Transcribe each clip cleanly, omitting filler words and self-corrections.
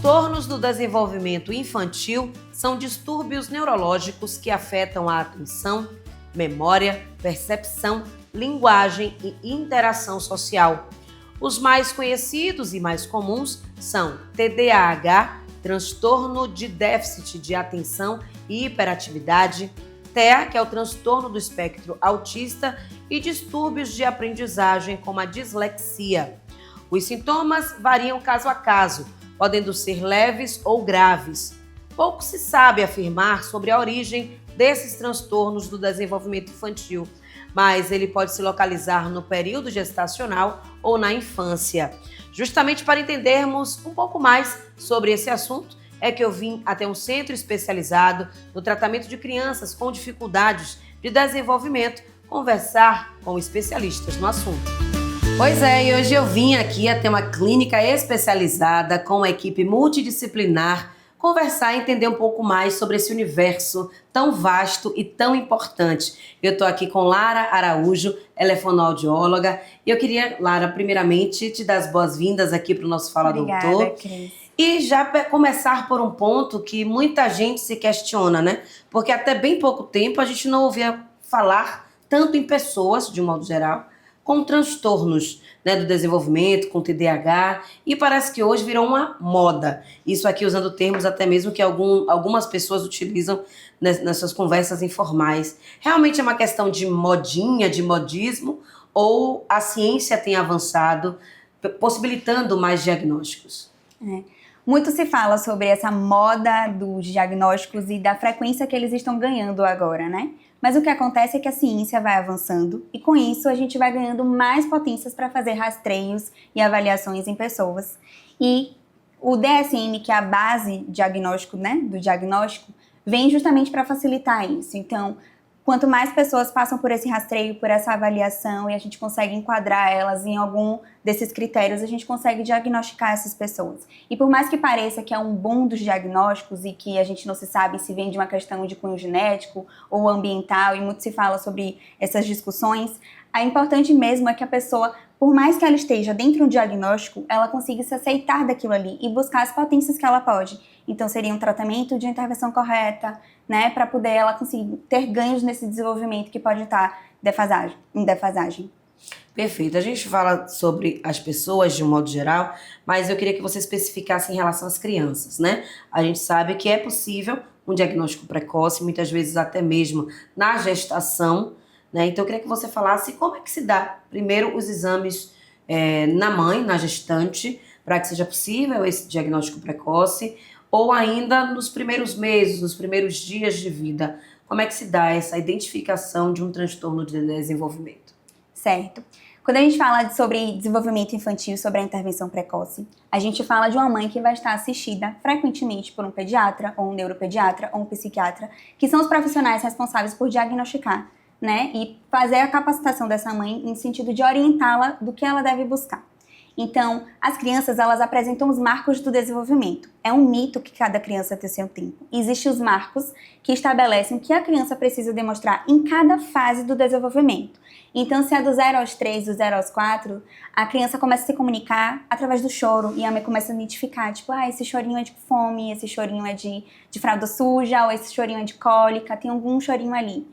Transtornos do desenvolvimento infantil são distúrbios neurológicos que afetam a atenção, memória, percepção, linguagem e interação social. Os mais conhecidos e mais comuns são TDAH, transtorno de déficit de atenção e hiperatividade, TEA, que é o transtorno do espectro autista, e distúrbios de aprendizagem como a dislexia. Os sintomas variam caso a caso, podendo ser leves ou graves. Pouco se sabe afirmar sobre a origem desses transtornos do desenvolvimento infantil, mas ele pode se localizar no período gestacional ou na infância. Justamente para entendermos um pouco mais sobre esse assunto, é que eu vim até um centro especializado no tratamento de crianças com dificuldades de desenvolvimento conversar com especialistas no assunto. Pois é, e hoje eu vim aqui até uma clínica especializada com uma equipe multidisciplinar conversar e entender um pouco mais sobre esse universo tão vasto e tão importante. Eu estou aqui com Lara Araújo, ela é fonoaudióloga, e eu queria, Lara, primeiramente te dar as boas-vindas aqui para o nosso Fala Obrigada, Doutor. Cris. E já começar por um ponto que muita gente se questiona, né? Porque até bem pouco tempo a gente não ouvia falar tanto em pessoas, de um modo geral, com transtornos, né, do desenvolvimento, com TDAH, e parece que hoje virou uma moda. Isso aqui usando termos até mesmo que algumas pessoas utilizam nas suas conversas informais. Realmente é uma questão de modinha, de modismo, ou a ciência tem avançado, possibilitando mais diagnósticos? Muito se fala sobre essa moda dos diagnósticos e da frequência que eles estão ganhando agora, né? Mas o que acontece é que a ciência vai avançando e com isso a gente vai ganhando mais potências para fazer rastreios e avaliações em pessoas. E o DSM, que é a base diagnóstico, né, do diagnóstico, vem justamente para facilitar isso. Então, quanto mais pessoas passam por esse rastreio, por essa avaliação e a gente consegue enquadrar elas em algum desses critérios, a gente consegue diagnosticar essas pessoas. E por mais que pareça que é um boom dos diagnósticos e que a gente não se sabe se vem de uma questão de cunho genético ou ambiental, e muito se fala sobre essas discussões, a importante mesmo é que a pessoa, por mais que ela esteja dentro do diagnóstico, ela consiga se aceitar daquilo ali e buscar as potências que ela pode. Então seria um tratamento de intervenção correta, né, para poder ela conseguir ter ganhos nesse desenvolvimento que pode estar em defasagem. Perfeito. A gente fala sobre as pessoas de um modo geral, mas eu queria que você especificasse em relação às crianças, né? A gente sabe que é possível um diagnóstico precoce, muitas vezes até mesmo na gestação, né? Então eu queria que você falasse como é que se dá, primeiro, os exames na mãe, na gestante, para que seja possível esse diagnóstico precoce, ou ainda nos primeiros meses, nos primeiros dias de vida. Como é que se dá essa identificação de um transtorno de desenvolvimento? Certo. Quando a gente fala sobre desenvolvimento infantil, sobre a intervenção precoce, a gente fala de uma mãe que vai estar assistida frequentemente por um pediatra, ou um neuropediatra, ou um psiquiatra, que são os profissionais responsáveis por diagnosticar, né, e fazer a capacitação dessa mãe em sentido de orientá-la do que ela deve buscar. Então, as crianças, elas apresentam os marcos do desenvolvimento. É um mito que cada criança tem seu tempo. Existem os marcos que estabelecem o que a criança precisa demonstrar em cada fase do desenvolvimento. Então, se é do 0 aos 3, do 0 aos 4, a criança começa a se comunicar através do choro e a mãe começa a identificar, tipo, esse chorinho é de fome, esse chorinho é de fralda suja, ou esse chorinho é de cólica, tem algum chorinho ali.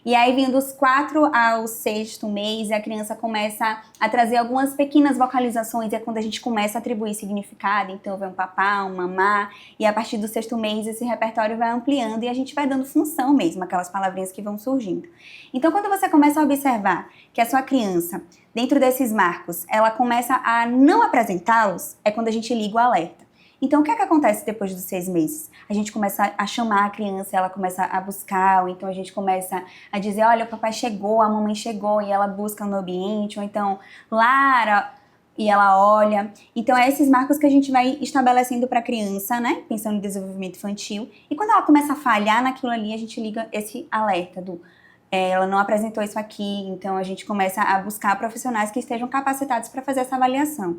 E aí, vindo dos 4 ao 6º mês, a criança começa a trazer algumas pequenas vocalizações, é quando a gente começa a atribuir significado, então vem um papá, um mamá, e a partir do 6º mês esse repertório vai ampliando e a gente vai dando função mesmo, aquelas palavrinhas que vão surgindo. Então, quando você começa a observar que a sua criança, dentro desses marcos, ela começa a não apresentá-los, é quando a gente liga o alerta. Então, o que é que acontece depois dos 6 meses? A gente começa a chamar a criança, ela começa a buscar, ou então a gente começa a dizer, olha, o papai chegou, a mamãe chegou, e ela busca no ambiente, ou então, Lara, e ela olha. Então, é esses marcos que a gente vai estabelecendo para a criança, né, pensando em desenvolvimento infantil, e quando ela começa a falhar naquilo ali, a gente liga esse alerta do ela não apresentou isso aqui, então a gente começa a buscar profissionais que estejam capacitados para fazer essa avaliação.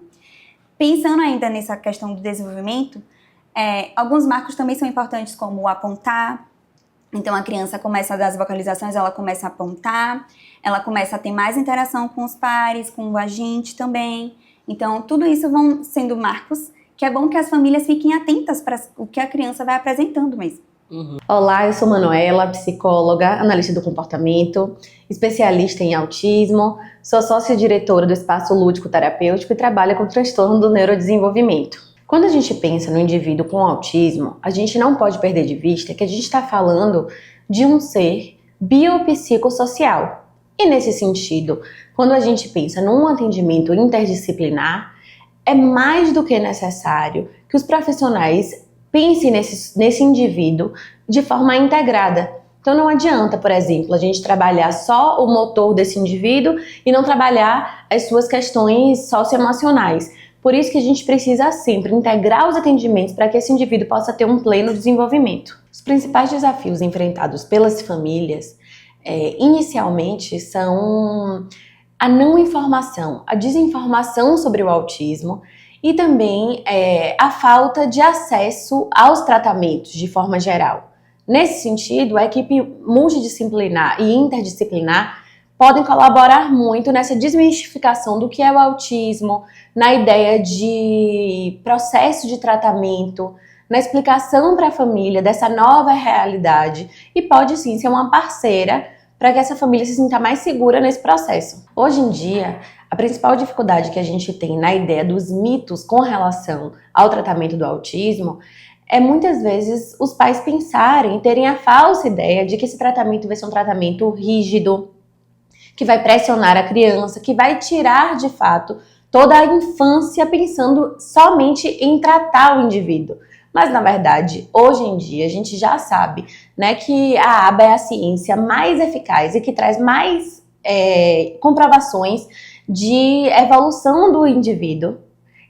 Pensando ainda nessa questão do desenvolvimento, alguns marcos também são importantes, como o apontar. Então, a criança começa a dar as vocalizações, ela começa a apontar, ela começa a ter mais interação com os pares, com o agente também. Então, tudo isso vão sendo marcos que é bom que as famílias fiquem atentas para o que a criança vai apresentando mesmo. Olá, eu sou Manuela, psicóloga, analista do comportamento, especialista em autismo, sou sócia-diretora do Espaço Lúdico Terapêutico e trabalho com transtorno do neurodesenvolvimento. Quando a gente pensa no indivíduo com autismo, a gente não pode perder de vista que a gente está falando de um ser biopsicossocial. E nesse sentido, quando a gente pensa num atendimento interdisciplinar, é mais do que necessário que os profissionais pensem nesse indivíduo de forma integrada. Então não adianta, por exemplo, a gente trabalhar só o motor desse indivíduo e não trabalhar as suas questões socioemocionais. Por isso que a gente precisa sempre integrar os atendimentos para que esse indivíduo possa ter um pleno desenvolvimento. Os principais desafios enfrentados pelas famílias, inicialmente, são a não informação, a desinformação sobre o autismo e também a falta de acesso aos tratamentos de forma geral. Nesse sentido, a equipe multidisciplinar e interdisciplinar podem colaborar muito nessa desmistificação do que é o autismo, na ideia de processo de tratamento, na explicação para a família dessa nova realidade e pode sim ser uma parceira para que essa família se sinta mais segura nesse processo. Hoje em dia, a principal dificuldade que a gente tem na ideia dos mitos com relação ao tratamento do autismo é muitas vezes os pais pensarem, terem a falsa ideia de que esse tratamento vai ser um tratamento rígido, que vai pressionar a criança, que vai tirar de fato toda a infância pensando somente em tratar o indivíduo. Mas, na verdade, hoje em dia, a gente já sabe, né, que a aba é a ciência mais eficaz e que traz mais comprovações de evolução do indivíduo.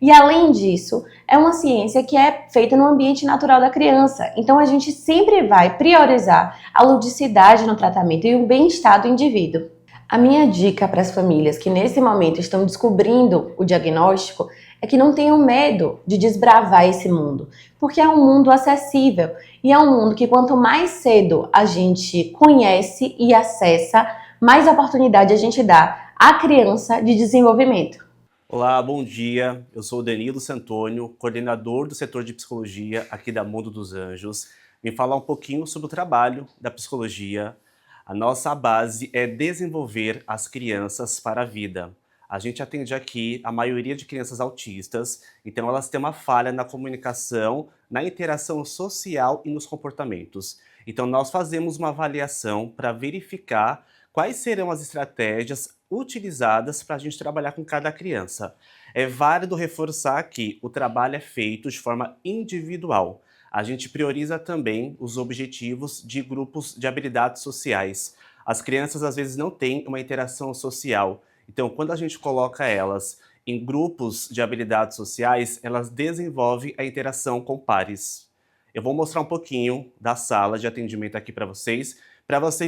E, além disso, é uma ciência que é feita no ambiente natural da criança. Então, a gente sempre vai priorizar a ludicidade no tratamento e o bem-estar do indivíduo. A minha dica para as famílias que nesse momento estão descobrindo o diagnóstico é que não tenham medo de desbravar esse mundo, porque é um mundo acessível e é um mundo que quanto mais cedo a gente conhece e acessa, mais oportunidade a gente dá à criança de desenvolvimento. Olá, bom dia. Eu sou o Danilo Santônio, coordenador do setor de psicologia aqui da Mundo dos Anjos. Vim falar um pouquinho sobre o trabalho da psicologia. A nossa base é desenvolver as crianças para a vida. A gente atende aqui a maioria de crianças autistas, então elas têm uma falha na comunicação, na interação social e nos comportamentos. Então nós fazemos uma avaliação para verificar quais serão as estratégias utilizadas para a gente trabalhar com cada criança. É válido reforçar que o trabalho é feito de forma individual. A gente prioriza também os objetivos de grupos de habilidades sociais. As crianças às vezes não têm uma interação social, então quando a gente coloca elas em grupos de habilidades sociais, elas desenvolvem a interação com pares. Eu vou mostrar um pouquinho da sala de atendimento aqui para vocês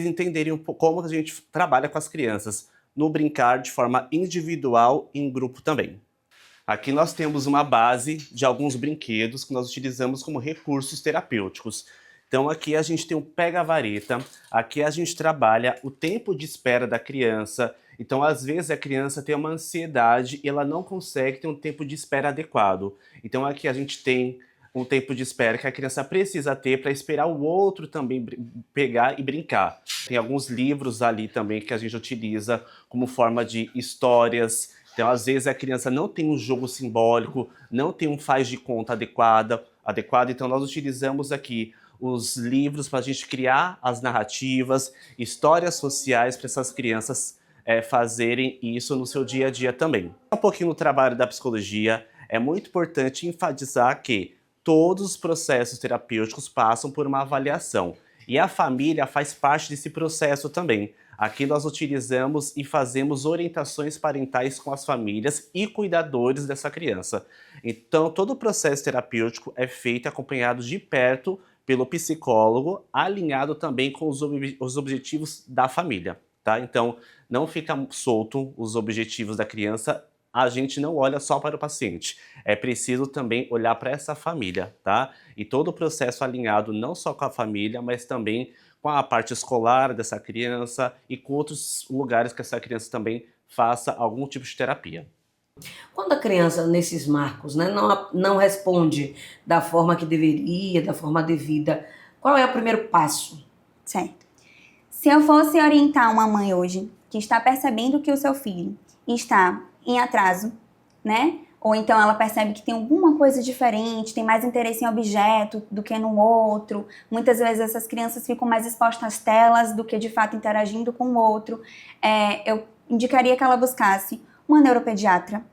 entenderem como a gente trabalha com as crianças, no brincar de forma individual e em grupo também. Aqui nós temos uma base de alguns brinquedos que nós utilizamos como recursos terapêuticos. Então aqui a gente tem um pega-vareta, aqui a gente trabalha o tempo de espera da criança. Então às vezes a criança tem uma ansiedade e ela não consegue ter um tempo de espera adequado. Então aqui a gente tem um tempo de espera que a criança precisa ter para esperar o outro também pegar e brincar. Tem alguns livros ali também que a gente utiliza como forma de histórias. Então, às vezes, a criança não tem um jogo simbólico, não tem um faz de conta adequado, então nós utilizamos aqui os livros para a gente criar as narrativas, histórias sociais para essas crianças fazerem isso no seu dia a dia também. Um pouquinho no trabalho da psicologia, é muito importante enfatizar que todos os processos terapêuticos passam por uma avaliação. E a família faz parte desse processo também. Aqui nós utilizamos e fazemos orientações parentais com as famílias e cuidadores dessa criança. Então, todo o processo terapêutico é feito acompanhado de perto pelo psicólogo, alinhado também com os objetivos da família, tá? Então, não fica solto os objetivos da criança, a gente não olha só para o paciente. É preciso também olhar para essa família, tá? E todo o processo alinhado não só com a família, mas também com a parte escolar dessa criança e com outros lugares que essa criança também faça algum tipo de terapia. Quando a criança, nesses marcos, né, não responde da forma que deveria, da forma devida, qual é o primeiro passo? Certo. Se eu fosse orientar uma mãe hoje que está percebendo que o seu filho está em atraso, né? Ou então ela percebe que tem alguma coisa diferente, tem mais interesse em objeto do que no outro. Muitas vezes essas crianças ficam mais expostas às telas do que de fato interagindo com o outro. Eu indicaria que ela buscasse uma neuropediatra,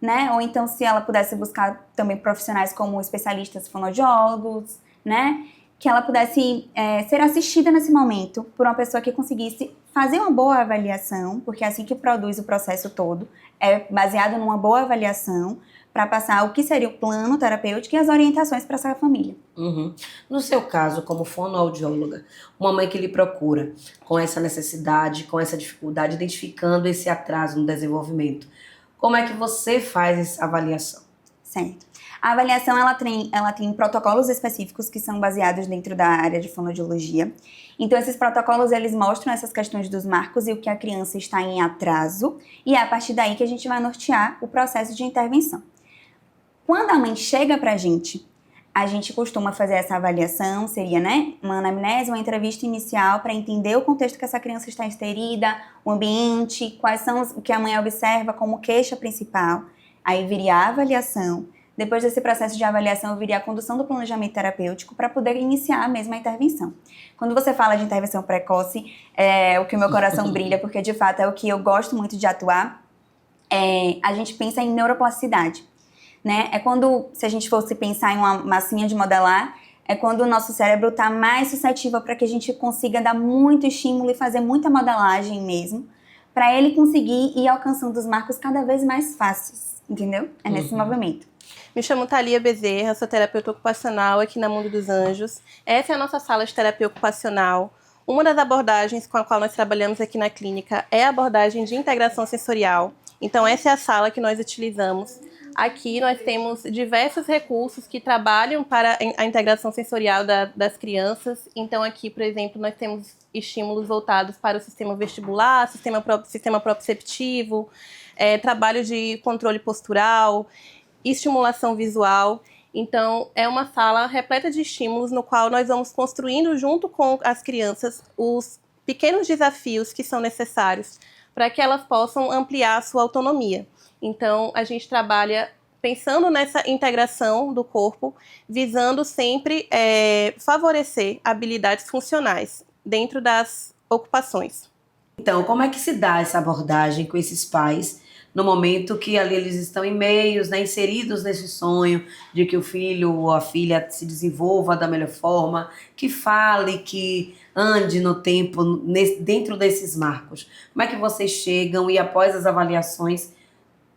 né? Ou então se ela pudesse buscar também profissionais como especialistas fonoaudiólogos, né? Que ela pudesse ser assistida nesse momento por uma pessoa que conseguisse fazer uma boa avaliação, porque é assim que produz o processo todo, é baseado numa boa avaliação para passar o que seria o plano terapêutico e as orientações para essa família. Uhum. No seu caso, como fonoaudióloga, uma mãe que lhe procura com essa necessidade, com essa dificuldade, identificando esse atraso no desenvolvimento, como é que você faz essa avaliação? Certo. A avaliação, ela tem protocolos específicos que são baseados dentro da área de fonoaudiologia. Então, esses protocolos, eles mostram essas questões dos marcos e o que a criança está em atraso, e é a partir daí que a gente vai nortear o processo de intervenção. Quando a mãe chega pra gente, a gente costuma fazer essa avaliação, seria, né, uma anamnese, uma entrevista inicial para entender o contexto que essa criança está inserida, o ambiente, quais são o que a mãe observa como queixa principal. Aí viria a avaliação. Depois desse processo de avaliação, viria a condução do planejamento terapêutico para poder iniciar a mesma intervenção. Quando você fala de intervenção precoce, é o que o meu coração brilha, porque de fato é o que eu gosto muito de atuar. A gente pensa em neuroplasticidade, né? É quando, se a gente fosse pensar em uma massinha de modelar, é quando o nosso cérebro está mais suscetível para que a gente consiga dar muito estímulo e fazer muita modelagem mesmo, para ele conseguir ir alcançando os marcos cada vez mais fáceis, entendeu? É nesse movimento. Me chamo Thalia Bezerra, sou terapeuta ocupacional aqui na Mundo dos Anjos. Essa é a nossa sala de terapia ocupacional. Uma das abordagens com a qual nós trabalhamos aqui na clínica é a abordagem de integração sensorial. Então, essa é a sala que nós utilizamos. Aqui nós temos diversos recursos que trabalham para a integração sensorial das crianças. Então, aqui, por exemplo, nós temos estímulos voltados para o sistema vestibular, sistema proprioceptivo, trabalho de controle postural, estimulação visual. Então, é uma sala repleta de estímulos no qual nós vamos construindo junto com as crianças os pequenos desafios que são necessários para que elas possam ampliar a sua autonomia. Então, a gente trabalha pensando nessa integração do corpo, visando sempre favorecer habilidades funcionais dentro das ocupações. Então, como é que se dá essa abordagem com esses pais no momento que ali eles estão em meios, né, inseridos nesse sonho de que o filho ou a filha se desenvolva da melhor forma, que fale, que ande no tempo dentro desses marcos? Como é que vocês chegam e após as avaliações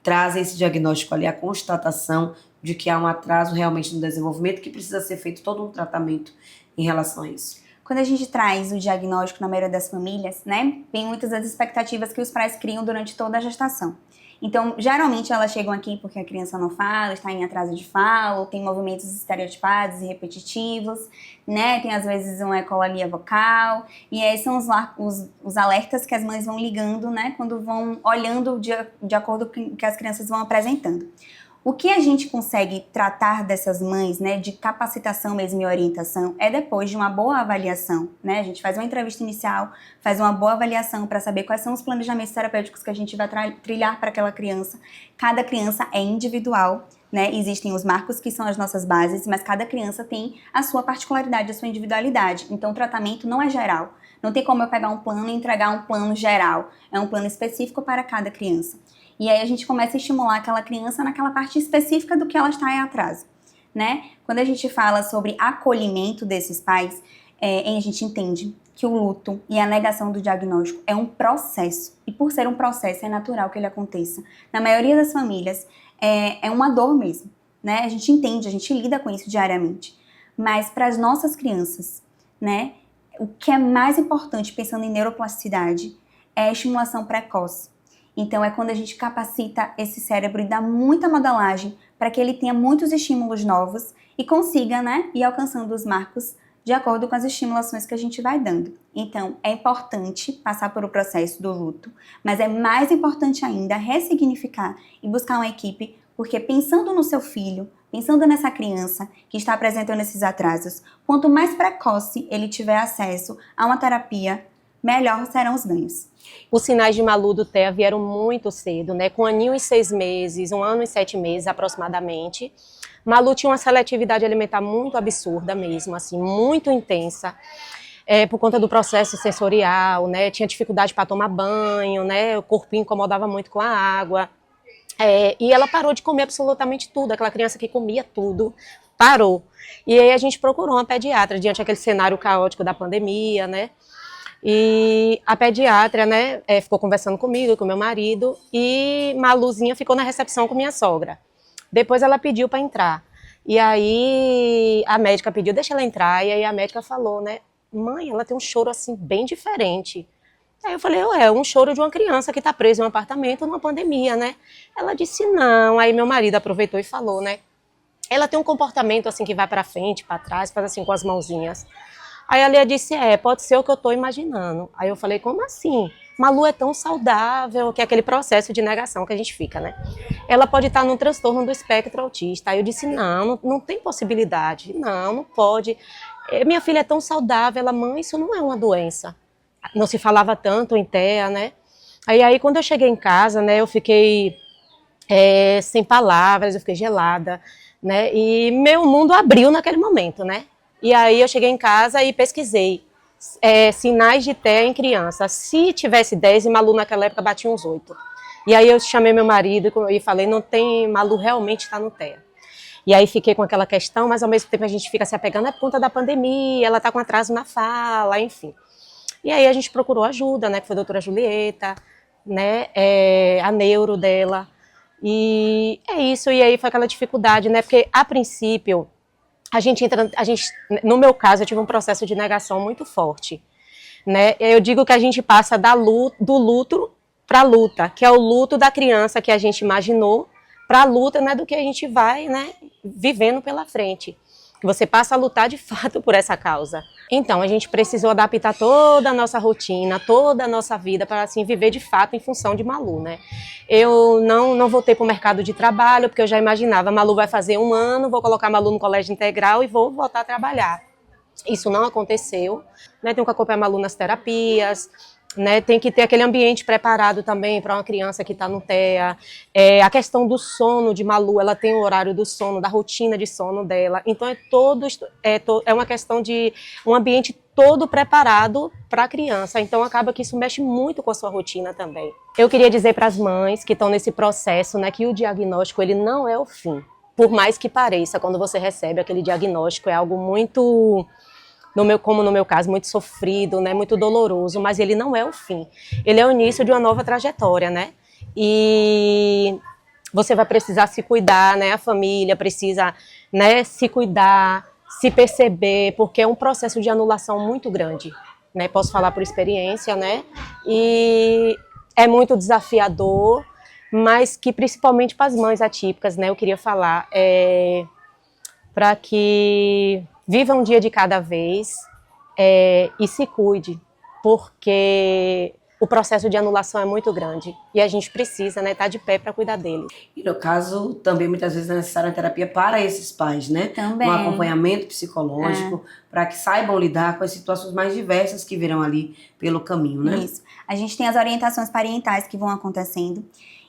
trazem esse diagnóstico ali, a constatação de que há um atraso realmente no desenvolvimento, que precisa ser feito todo um tratamento em relação a isso? Quando a gente traz o diagnóstico na maioria das famílias, né, vem muitas das expectativas que os pais criam durante toda a gestação. Então, geralmente elas chegam aqui porque a criança não fala, está em atraso de fala, ou tem movimentos estereotipados e repetitivos, né? Tem às vezes uma ecolalia vocal, e aí são os alertas que as mães vão ligando, né? Quando vão olhando de acordo com o que as crianças vão apresentando. O que a gente consegue tratar dessas mães, né, de capacitação mesmo e orientação, é depois de uma boa avaliação, né? A gente faz uma entrevista inicial, faz uma boa avaliação para saber quais são os planejamentos terapêuticos que a gente vai trilhar para aquela criança. Cada criança é individual, né? Existem os marcos que são as nossas bases, mas cada criança tem a sua particularidade, a sua individualidade. Então, o tratamento não é geral. Não tem como eu pegar um plano e entregar um plano geral. É um plano específico para cada criança. E aí a gente começa a estimular aquela criança naquela parte específica do que ela está em atraso, né? Quando a gente fala sobre acolhimento desses pais, a gente entende que o luto e a negação do diagnóstico é um processo. E por ser um processo, é natural que ele aconteça. Na maioria das famílias, é uma dor mesmo, né? A gente entende, a gente lida com isso diariamente. Mas para as nossas crianças, né? O que é mais importante, pensando em neuroplasticidade, é a estimulação precoce. Então, é quando a gente capacita esse cérebro e dá muita modelagem para que ele tenha muitos estímulos novos e consiga, né, ir alcançando os marcos de acordo com as estimulações que a gente vai dando. Então, é importante passar por o processo do luto, mas é mais importante ainda ressignificar e buscar uma equipe, porque pensando no seu filho, pensando nessa criança que está apresentando esses atrasos, quanto mais precoce ele tiver acesso a uma terapia, melhor serão os ganhos. Os sinais de Malu do TEA vieram muito cedo, né? Com 1 ano e 6 meses, 1 ano e 7 meses aproximadamente. Malu tinha uma seletividade alimentar muito absurda mesmo, assim, muito intensa, por conta do processo sensorial, né? Tinha dificuldade para tomar banho, né? O corpinho incomodava muito com a água. E ela parou de comer absolutamente tudo, aquela criança que comia tudo, parou. E aí a gente procurou uma pediatra diante daquele cenário caótico da pandemia, né? E a pediatra, né, ficou conversando comigo e com meu marido, e Maluzinha ficou na recepção com minha sogra. Depois ela pediu para entrar. E aí a médica pediu, deixa ela entrar, e aí a médica falou, né, mãe, ela tem um choro assim bem diferente. Aí eu falei, é um choro de uma criança que está presa em um apartamento numa pandemia, né? Ela disse não, aí meu marido aproveitou e falou, né, ela tem um comportamento assim que vai para frente, para trás, faz assim com as mãozinhas. Aí a Lia disse, pode ser o que eu estou imaginando. Aí eu falei, como assim? Malu é tão saudável, que é aquele processo de negação que a gente fica, né? Ela pode estar num transtorno do espectro autista. Aí eu disse, não tem possibilidade. Não pode. Minha filha é tão saudável. Ela, mãe, isso não é uma doença. Não se falava tanto em TEA, né? Aí quando eu cheguei em casa, né, eu fiquei sem palavras, eu fiquei gelada, né? E meu mundo abriu naquele momento, né? E aí eu cheguei em casa e pesquisei sinais de TEA em criança. Se tivesse 10, e Malu naquela época batia uns 8. E aí eu chamei meu marido e falei, não tem, Malu realmente está no TEA. E aí fiquei com aquela questão, mas ao mesmo tempo a gente fica se apegando por conta da pandemia, ela está com atraso na fala, enfim. E aí a gente procurou ajuda, né, que foi a doutora Julieta, né, a neuro dela. E é isso, e aí foi aquela dificuldade, né, porque a princípio no meu caso, eu tive um processo de negação muito forte, né? Eu digo que a gente passa do luto para a luta, que é o luto da criança que a gente imaginou, para a luta, né, do que a gente vai, né, vivendo pela frente. Que você passa a lutar de fato por essa causa. Então, a gente precisou adaptar toda a nossa rotina, toda a nossa vida para assim viver de fato em função de Malu, né? Eu não voltei para o mercado de trabalho, porque eu já imaginava, Malu vai fazer 1 ano, vou colocar Malu no colégio integral e vou voltar a trabalhar. Isso não aconteceu, né? Tenho que acompanhar Malu nas terapias, né? Tem que ter aquele ambiente preparado também para uma criança que está no TEA. A questão do sono de Malu, ela tem o horário do sono, da rotina de sono dela. Então é uma questão de um ambiente todo preparado para a criança. Então acaba que isso mexe muito com a sua rotina também. Eu queria dizer para as mães que estão nesse processo, né, que o diagnóstico ele não é o fim. Por mais que pareça, quando você recebe aquele diagnóstico, é algo muito... como no meu caso, muito sofrido, né, muito doloroso, mas ele não é o fim. Ele é o início de uma nova trajetória, né? E você vai precisar se cuidar, né? A família precisa, né, se cuidar, se perceber, porque é um processo de anulação muito grande, né? Posso falar por experiência, né? E é muito desafiador, mas que principalmente para as mães atípicas, né? Eu queria falar para que viva um dia de cada vez e se cuide, porque o processo de anulação é muito grande e a gente precisa, né, estar de pé para cuidar dele. E no caso, também muitas vezes é necessária a terapia para esses pais, né? Também. Um acompanhamento psicológico para que saibam lidar com as situações mais diversas que virão ali pelo caminho, né? Isso. A gente tem as orientações parentais que vão acontecendo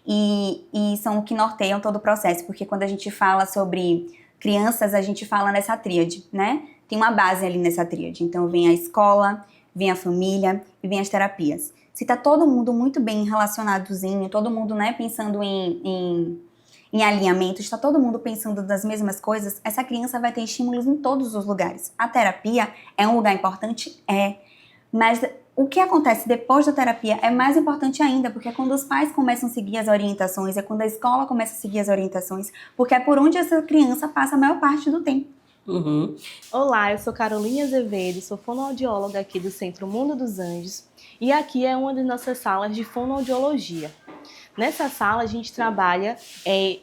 e são o que norteiam todo o processo, porque quando a gente fala sobre crianças, a gente fala nessa tríade, né? Tem uma base ali nessa tríade. Então, vem a escola, vem a família e vem as terapias. Se tá todo mundo muito bem relacionadozinho, todo mundo, né, pensando em alinhamento, está todo mundo pensando das mesmas coisas, essa criança vai ter estímulos em todos os lugares. A terapia é um lugar importante? Mas o que acontece depois da terapia é mais importante ainda, porque é quando os pais começam a seguir as orientações, é quando a escola começa a seguir as orientações, porque é por onde essa criança passa a maior parte do tempo. Uhum. Olá, eu sou Carolina Azevedo, sou fonoaudióloga aqui do Centro Mundo dos Anjos e aqui é uma das nossas salas de fonoaudiologia. Nessa sala a gente trabalha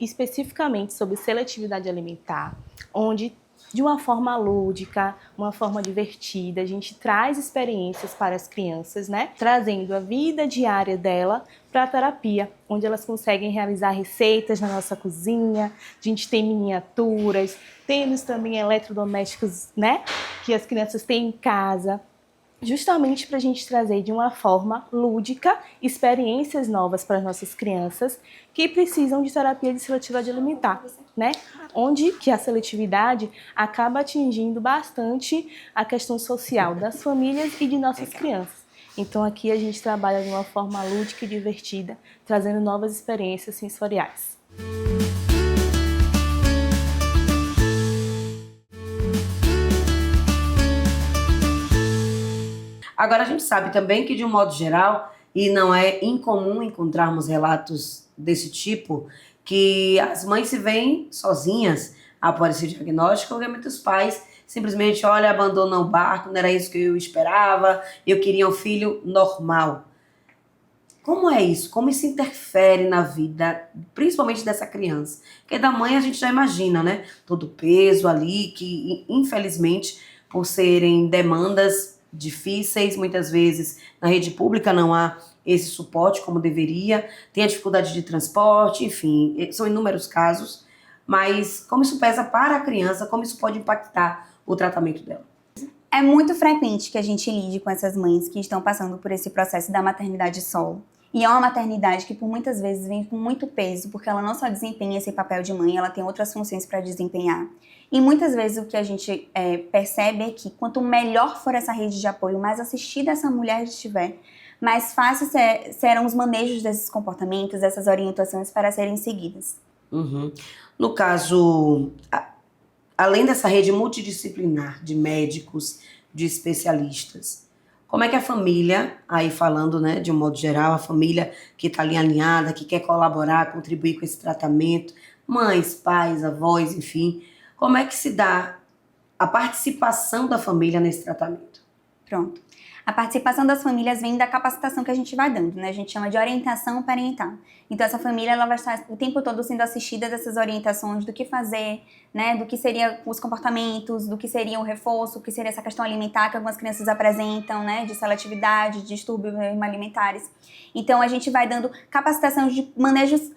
especificamente sobre seletividade alimentar, onde de uma forma lúdica, uma forma divertida. A gente traz experiências para as crianças, né? Trazendo a vida diária dela para a terapia, onde elas conseguem realizar receitas na nossa cozinha. A gente tem miniaturas, temos também eletrodomésticos, né? Que as crianças têm em casa, justamente para a gente trazer de uma forma lúdica experiências novas para as nossas crianças que precisam de terapia de seletividade alimentar, né? Onde que a seletividade acaba atingindo bastante a questão social das famílias e de nossas crianças. Então aqui a gente trabalha de uma forma lúdica e divertida, trazendo novas experiências sensoriais. Agora, a gente sabe também que, de um modo geral, e não é incomum encontrarmos relatos desse tipo, que as mães se veem sozinhas após esse diagnóstico, porque muitos pais simplesmente, olha, abandonam o barco, não era isso que eu esperava, eu queria um filho normal. Como é isso? Como isso interfere na vida, principalmente dessa criança? Porque da mãe a gente já imagina, né? Todo o peso ali, que infelizmente, por serem demandas difíceis, muitas vezes na rede pública não há esse suporte como deveria, tem a dificuldade de transporte, enfim, são inúmeros casos, mas como isso pesa para a criança, como isso pode impactar o tratamento dela? É muito frequente que a gente lide com essas mães que estão passando por esse processo da maternidade solo. E é uma maternidade que por muitas vezes vem com muito peso, porque ela não só desempenha esse papel de mãe, ela tem outras funções para desempenhar. E muitas vezes o que a gente percebe é que quanto melhor for essa rede de apoio, mais assistida essa mulher estiver, mais fácil serão os manejos desses comportamentos, dessas orientações para serem seguidas. Uhum. No caso, além dessa rede multidisciplinar de médicos, de especialistas, como é que a família, aí falando, né, de um modo geral, a família que está ali alinhada, que quer colaborar, contribuir com esse tratamento, mães, pais, avós, enfim, como é que se dá a participação da família nesse tratamento? Pronto. A participação das famílias vem da capacitação que a gente vai dando, né? A gente chama de orientação parental. Então, essa família ela vai estar o tempo todo sendo assistida dessas orientações do que fazer, né? Do que seriam os comportamentos, do que seria o reforço, o que seria essa questão alimentar que algumas crianças apresentam, né? De seletividade, de distúrbios alimentares. Então, a gente vai dando capacitação de manejos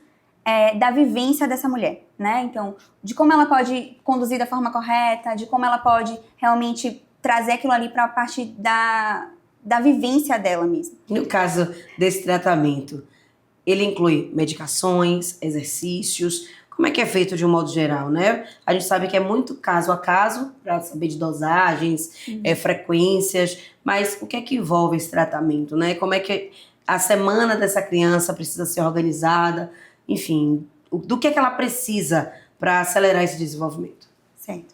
da vivência dessa mulher, né? Então, de como ela pode conduzir da forma correta, de como ela pode realmente trazer aquilo ali para a parte da vivência dela mesmo. No caso desse tratamento, ele inclui medicações, exercícios, como é que é feito de um modo geral, né? A gente sabe que é muito caso a caso, para saber de dosagens, frequências, mas o que é que envolve esse tratamento, né? Como é que a semana dessa criança precisa ser organizada, enfim, do que é que ela precisa para acelerar esse desenvolvimento? Certo.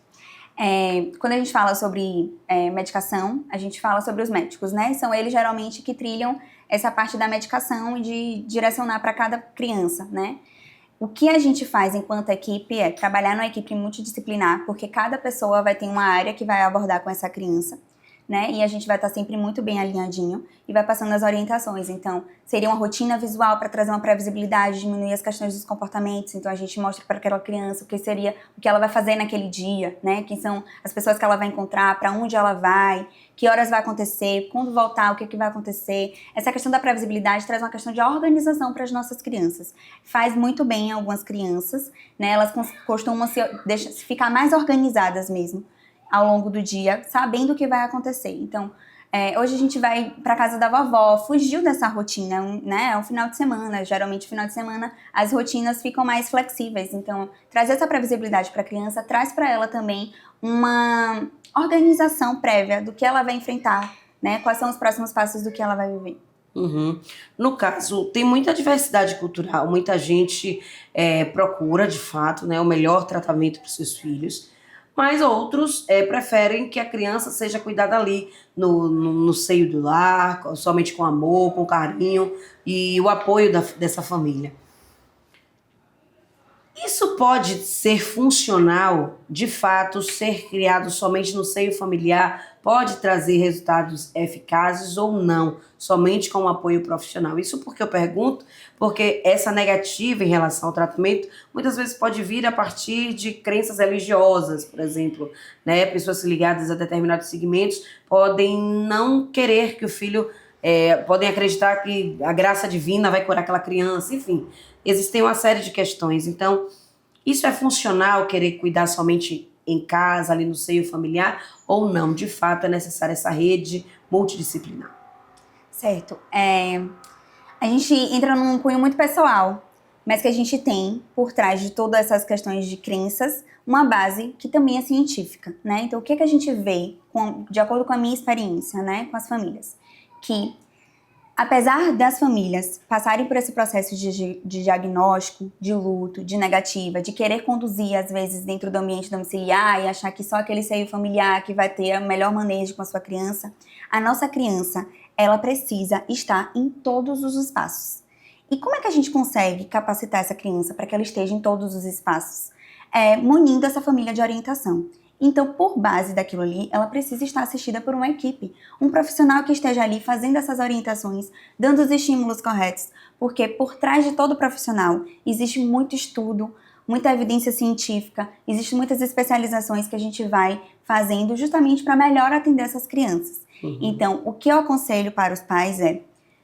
Quando a gente fala sobre medicação, a gente fala sobre os médicos, né? São eles geralmente que trilham essa parte da medicação e de direcionar para cada criança, né? O que a gente faz enquanto equipe é trabalhar numa equipe multidisciplinar, porque cada pessoa vai ter uma área que vai abordar com essa criança, né? E a gente vai estar sempre muito bem alinhadinho e vai passando as orientações. Então, seria uma rotina visual para trazer uma previsibilidade, diminuir as questões dos comportamentos. Então, a gente mostra para aquela criança o que ela vai fazer naquele dia, né? Quem são as pessoas que ela vai encontrar, para onde ela vai, que horas vai acontecer, quando voltar, o que vai acontecer. Essa questão da previsibilidade traz uma questão de organização para as nossas crianças. Faz muito bem em algumas crianças, né? Elas costumam se ficar mais organizadas mesmo ao longo do dia, sabendo o que vai acontecer. Então, hoje a gente vai para casa da vovó, fugiu dessa rotina, né? É um final de semana, geralmente final de semana as rotinas ficam mais flexíveis. Então, trazer essa previsibilidade para a criança traz para ela também uma organização prévia do que ela vai enfrentar, né? Quais são os próximos passos do que ela vai viver. Uhum. No caso, tem muita diversidade cultural, muita gente procura, de fato, né, o melhor tratamento para os seus filhos, mas outros preferem que a criança seja cuidada ali no seio do lar, somente com amor, com carinho e o apoio dessa família. E Isso pode ser funcional, de fato, ser criado somente no seio familiar pode trazer resultados eficazes ou não, somente com o apoio profissional. Isso porque eu pergunto, porque essa negativa em relação ao tratamento muitas vezes pode vir a partir de crenças religiosas, por exemplo, né? Pessoas ligadas a determinados segmentos podem não querer que o filho, podem acreditar que a graça divina vai curar aquela criança, enfim. Existem uma série de questões. Então, isso é funcional, querer cuidar somente em casa, ali no seio familiar, ou não? De fato, é necessária essa rede multidisciplinar. Certo. A gente entra num cunho muito pessoal, mas que a gente tem, por trás de todas essas questões de crenças, uma base que também é científica, né? Então, o que a gente vê, de acordo com a minha experiência, né, com as famílias? Que apesar das famílias passarem por esse processo de diagnóstico, de luto, de negativa, de querer conduzir, às vezes, dentro do ambiente domiciliar e achar que só aquele seio familiar que vai ter o melhor manejo com a sua criança, a nossa criança, ela precisa estar em todos os espaços. E como é que a gente consegue capacitar essa criança para que ela esteja em todos os espaços? Munindo essa família de orientação. Então, por base daquilo ali, ela precisa estar assistida por uma equipe, um profissional que esteja ali fazendo essas orientações, dando os estímulos corretos, porque por trás de todo profissional existe muito estudo, muita evidência científica, existem muitas especializações que a gente vai fazendo justamente para melhor atender essas crianças. Então, o que eu aconselho para os pais é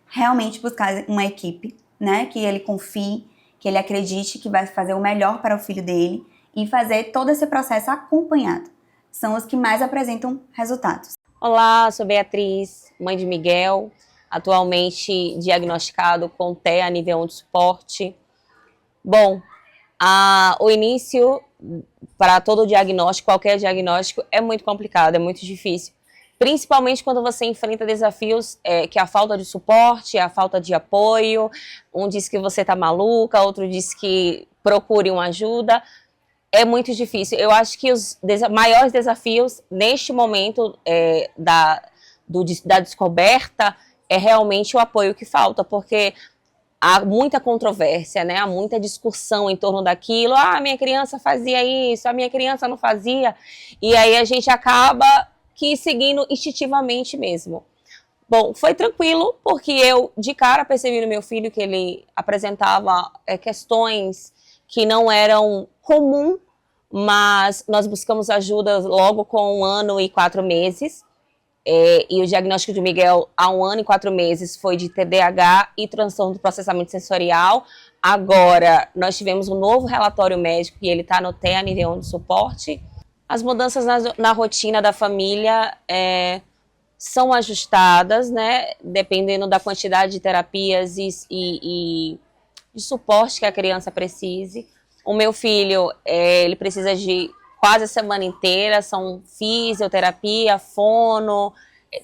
realmente buscar uma equipe, né, que ele confie, que ele acredite que vai fazer o melhor para o filho dele, e fazer todo esse processo acompanhado. São os que mais apresentam resultados. Olá, sou Beatriz, mãe de Miguel, atualmente diagnosticado com TEA nível 1 de suporte. Bom, o início para todo diagnóstico, qualquer diagnóstico, é muito complicado, é muito difícil. Principalmente quando você enfrenta desafios que é a falta de suporte, a falta de apoio. Um diz que você está maluca, outro diz que procure uma ajuda. É muito difícil. Eu acho que os maiores desafios neste momento da descoberta é realmente o apoio que falta, porque há muita controvérsia, né? Há muita discussão em torno daquilo. Ah, minha criança fazia isso, a minha criança não fazia. E aí a gente acaba que seguindo instintivamente mesmo. Bom, foi tranquilo, porque eu de cara percebi no meu filho que ele apresentava questões que não eram comum, mas nós buscamos ajuda logo com 1 ano e 4 meses. E o diagnóstico de Miguel há 1 ano e 4 meses foi de TDAH e transtorno do processamento sensorial. Agora, nós tivemos um novo relatório médico e ele está no TEA nível 1 de suporte. As mudanças na rotina da família são ajustadas, né, dependendo da quantidade de terapias e de suporte que a criança precise. O meu filho, ele precisa de quase a semana inteira, são fisioterapia, fono,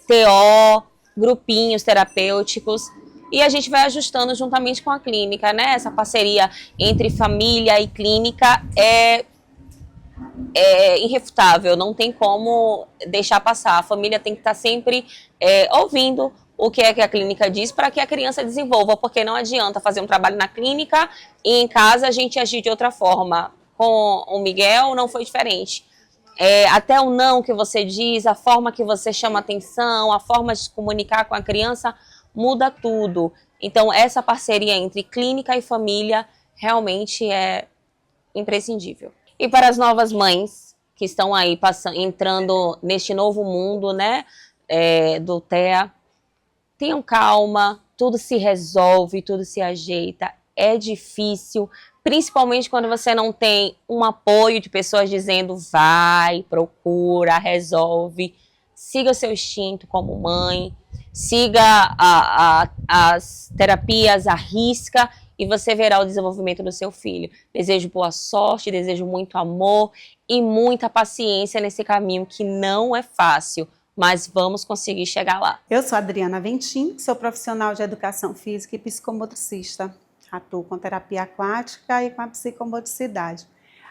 TO, grupinhos terapêuticos, e a gente vai ajustando juntamente com a clínica, né? Essa parceria entre família e clínica é irrefutável, não tem como deixar passar. A família tem que estar sempre ouvindo o que é que a clínica diz para que a criança desenvolva, porque não adianta fazer um trabalho na clínica e em casa a gente agir de outra forma. Com o Miguel não foi diferente. Até o não que você diz, a forma que você chama atenção, a forma de se comunicar com a criança, muda tudo. Então essa parceria entre clínica e família realmente é imprescindível. E para as novas mães que estão aí entrando neste novo mundo, né, do TEA, tenham calma, tudo se resolve, tudo se ajeita. É difícil, principalmente quando você não tem um apoio de pessoas dizendo vai, procura, resolve. Siga seu instinto como mãe, siga as terapias à risca e você verá o desenvolvimento do seu filho. Desejo boa sorte, desejo muito amor e muita paciência nesse caminho que não é fácil, mas vamos conseguir chegar lá. Eu sou Adriana Ventim, sou profissional de educação física e psicomotricista. Atuo com terapia aquática e com a psicomotricidade.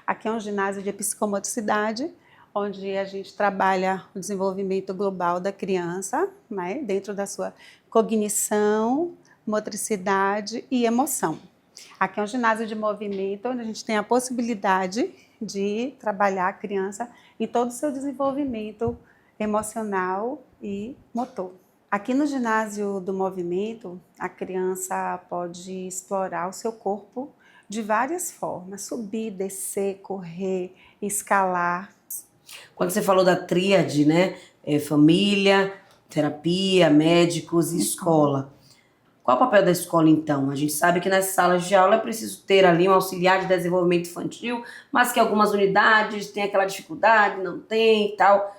Aqui é um ginásio de psicomotricidade, onde a gente trabalha o desenvolvimento global da criança, né, dentro da sua cognição, motricidade e emoção. Aqui é um ginásio de movimento, onde a gente tem a possibilidade de trabalhar a criança em todo o seu desenvolvimento emocional e motor. Aqui no ginásio do movimento, a criança pode explorar o seu corpo de várias formas, subir, descer, correr, escalar. Quando você falou da tríade, né? Família, terapia, médicos e escola. Qual o papel da escola, então? A gente sabe que nas salas de aula é preciso ter ali um auxiliar de desenvolvimento infantil, mas que algumas unidades têm aquela dificuldade, não tem e tal.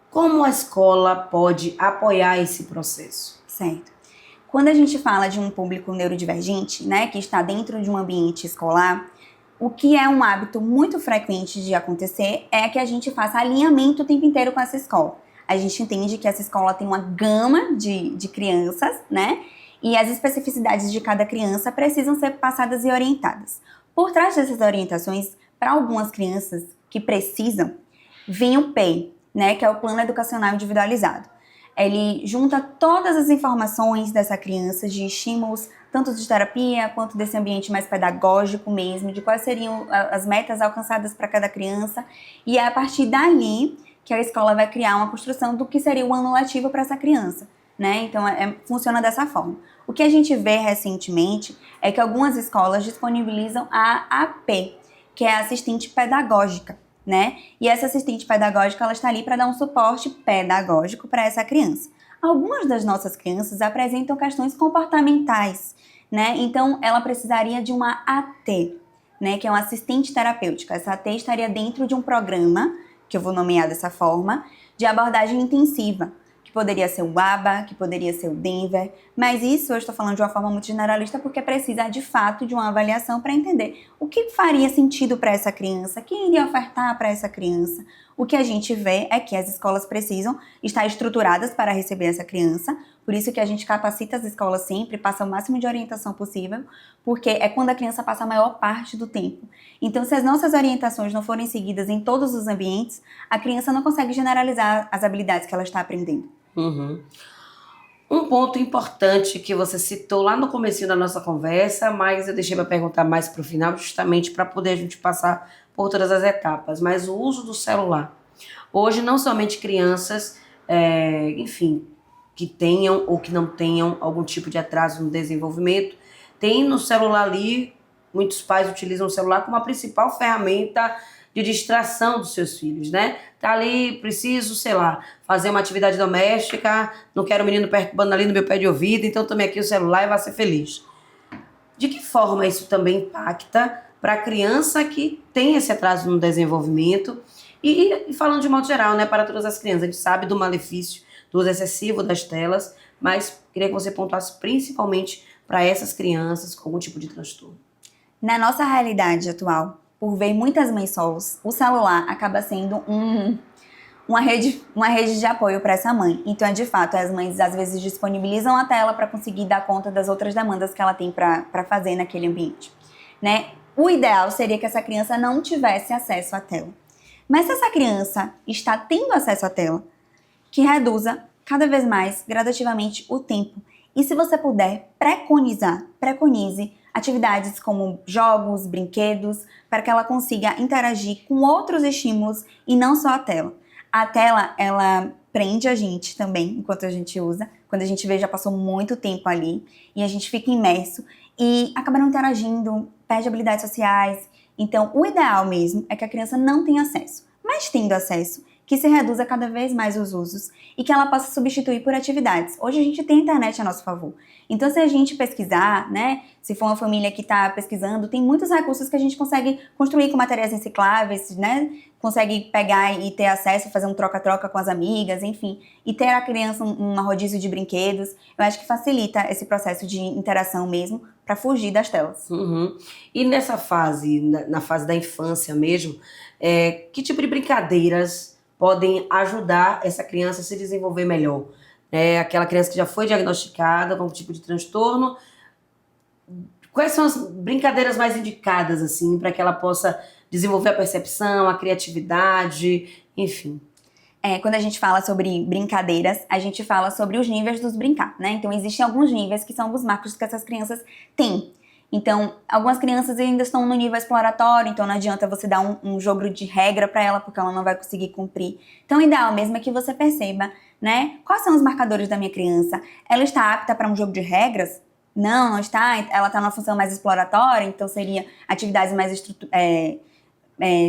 Como a escola pode apoiar esse processo? Certo. Quando a gente fala de um público neurodivergente, né, que está dentro de um ambiente escolar, o que é um hábito muito frequente de acontecer é que a gente faça alinhamento o tempo inteiro com essa escola. A gente entende que essa escola tem uma gama de crianças, né? E as especificidades de cada criança precisam ser passadas e orientadas. Por trás dessas orientações, para algumas crianças que precisam, vem o PEI, né? Que é o Plano Educacional Individualizado. Ele junta todas as informações dessa criança, de estímulos, tanto de terapia quanto desse ambiente mais pedagógico mesmo, de quais seriam as metas alcançadas para cada criança. E é a partir dali que a escola vai criar uma construção do que seria o ano letivo para essa criança, né? Então, funciona dessa forma. O que a gente vê recentemente é que algumas escolas disponibilizam a AP, que é a assistente pedagógica, né? E essa assistente pedagógica, ela está ali para dar um suporte pedagógico para essa criança. Algumas das nossas crianças apresentam questões comportamentais, né? Então, ela precisaria de uma AT, né? Que é uma assistente terapêutica. Essa AT estaria dentro de um programa, que eu vou nomear dessa forma, de abordagem intensiva, que poderia ser o ABA, que poderia ser o Denver, mas isso eu estou falando de uma forma muito generalista porque precisa de fato de uma avaliação para entender o que faria sentido para essa criança, quem iria ofertar para essa criança. O que a gente vê é que as escolas precisam estar estruturadas para receber essa criança, por isso que a gente capacita as escolas sempre, passa o máximo de orientação possível, porque é quando a criança passa a maior parte do tempo. Então, se as nossas orientações não forem seguidas em todos os ambientes, a criança não consegue generalizar as habilidades que ela está aprendendo. Uhum. Um ponto importante que você citou lá no comecinho da nossa conversa, mas eu deixei para perguntar mais para o final, justamente para poder a gente passar por todas as etapas, mas o uso do celular. Hoje, não somente crianças, enfim, que tenham ou que não tenham algum tipo de atraso no desenvolvimento, tem no celular ali, muitos pais utilizam o celular como a principal ferramenta de distração dos seus filhos, né? Tá ali, preciso, sei lá, fazer uma atividade doméstica, não quero o menino perturbando ali no meu pé de ouvido, então tome aqui o celular e vá ser feliz. De que forma isso também impacta para a criança que tem esse atraso no desenvolvimento? E falando de modo geral, né, para todas as crianças, a gente sabe do malefício do uso excessivo das telas, mas queria que você pontuasse principalmente para essas crianças com algum tipo de transtorno. Na nossa realidade atual, por ver muitas mães solos, o celular acaba sendo uma rede de apoio para essa mãe. Então, de fato, as mães às vezes disponibilizam a tela para conseguir dar conta das outras demandas que ela tem para fazer naquele ambiente, né? O ideal seria que essa criança não tivesse acesso à tela. Mas se essa criança está tendo acesso à tela, que reduza cada vez mais, gradativamente, o tempo. E se você puder, preconize atividades como jogos, brinquedos, para que ela consiga interagir com outros estímulos e não só a tela. A tela, ela prende a gente também, enquanto a gente usa. Quando a gente vê, já passou muito tempo ali e a gente fica imerso e acaba não interagindo, perde habilidades sociais. Então, o ideal mesmo é que a criança não tenha acesso, mas tendo acesso, que se reduza cada vez mais os usos e que ela possa substituir por atividades. Hoje a gente tem a internet a nosso favor. Então, se a gente pesquisar, né, se for uma família que está pesquisando, tem muitos recursos que a gente consegue construir com materiais recicláveis, né, consegue pegar e ter acesso, fazer um troca-troca com as amigas, enfim, e ter a criança um rodízio de brinquedos. Eu acho que facilita esse processo de interação mesmo, para fugir das telas. Uhum. E nessa fase, na fase da infância mesmo, que tipo de brincadeiras podem ajudar essa criança a se desenvolver melhor? Aquela criança que já foi diagnosticada com um tipo de transtorno, quais são as brincadeiras mais indicadas, assim, para que ela possa desenvolver a percepção, a criatividade, enfim? Quando a gente fala sobre brincadeiras, a gente fala sobre os níveis dos brincar, né? Então, existem alguns níveis que são os marcos que essas crianças têm. Então, algumas crianças ainda estão no nível exploratório, então não adianta você dar um jogo de regra para ela, porque ela não vai conseguir cumprir. Então, o ideal mesmo é que você perceba, né, quais são os marcadores da minha criança. Ela está apta para um jogo de regras? Não, não está. Ela está numa função mais exploratória, então seria atividades mais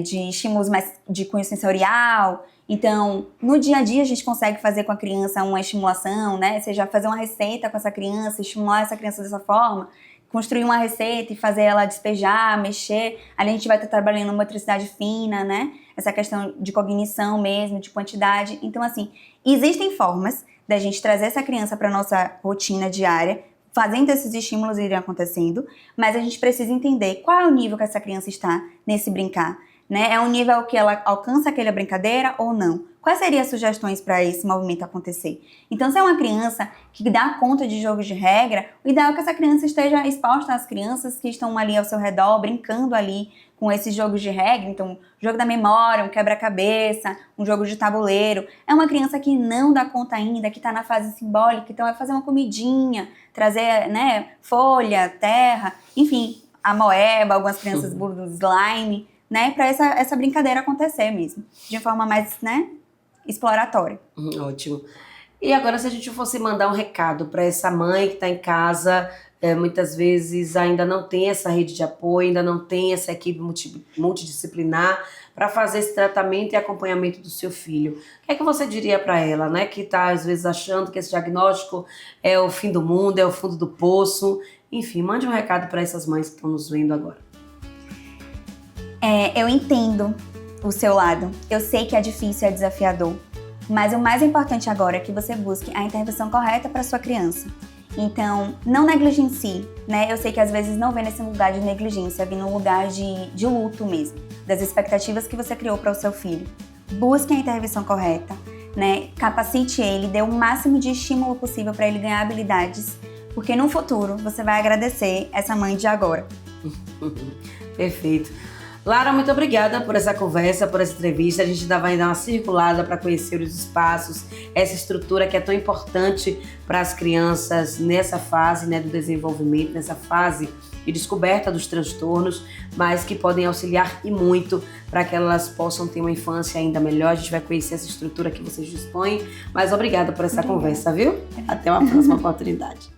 de estímulos mais de cunho sensorial. Então, no dia a dia a gente consegue fazer com a criança uma estimulação, né? Seja fazer uma receita com essa criança, estimular essa criança dessa forma, construir uma receita e fazer ela despejar, mexer. Ali a gente vai estar trabalhando motricidade fina, né? Essa questão de cognição mesmo, de quantidade. Então, assim, existem formas da gente trazer essa criança para nossa rotina diária, fazendo esses estímulos irem acontecendo, mas a gente precisa entender qual é o nível que essa criança está nesse brincar, né? É um nível que ela alcança aquela brincadeira ou não? Quais seriam as sugestões para esse movimento acontecer? Então, se é uma criança que dá conta de jogos de regra, o ideal é que essa criança esteja exposta às crianças que estão ali ao seu redor, brincando ali com esses jogos de regra. Então, jogo da memória, um quebra-cabeça, um jogo de tabuleiro. É uma criança que não dá conta ainda, que está na fase simbólica, então vai fazer uma comidinha, trazer, né, folha, terra, enfim, a moeba, algumas crianças burlam slime, né, para essa brincadeira acontecer mesmo, de forma mais, né, exploratória. Ótimo. E agora, se a gente fosse mandar um recado para essa mãe que está em casa, muitas vezes ainda não tem essa rede de apoio, ainda não tem essa equipe multidisciplinar para fazer esse tratamento e acompanhamento do seu filho. O que é que você diria para ela, né, que está às vezes achando que esse diagnóstico é o fim do mundo, é o fundo do poço? Enfim, mande um recado para essas mães que estão nos vendo agora. Eu entendo o seu lado. Eu sei que é difícil, é desafiador. Mas o mais importante agora é que você busque a intervenção correta para sua criança. Então, não negligencie, né? Eu sei que às vezes não vem nesse lugar de negligência, vem no lugar de luto mesmo, das expectativas que você criou para o seu filho. Busque a intervenção correta, né? Capacite ele, dê o máximo de estímulo possível para ele ganhar habilidades, porque no futuro você vai agradecer essa mãe de agora. Perfeito. Lara, muito obrigada por essa conversa, por essa entrevista. A gente ainda vai dar uma circulada para conhecer os espaços, essa estrutura que é tão importante para as crianças nessa fase, né, do desenvolvimento, nessa fase de descoberta dos transtornos, mas que podem auxiliar e muito para que elas possam ter uma infância ainda melhor. A gente vai conhecer essa estrutura que vocês dispõem. Mas obrigada por essa conversa, viu? Até uma próxima oportunidade.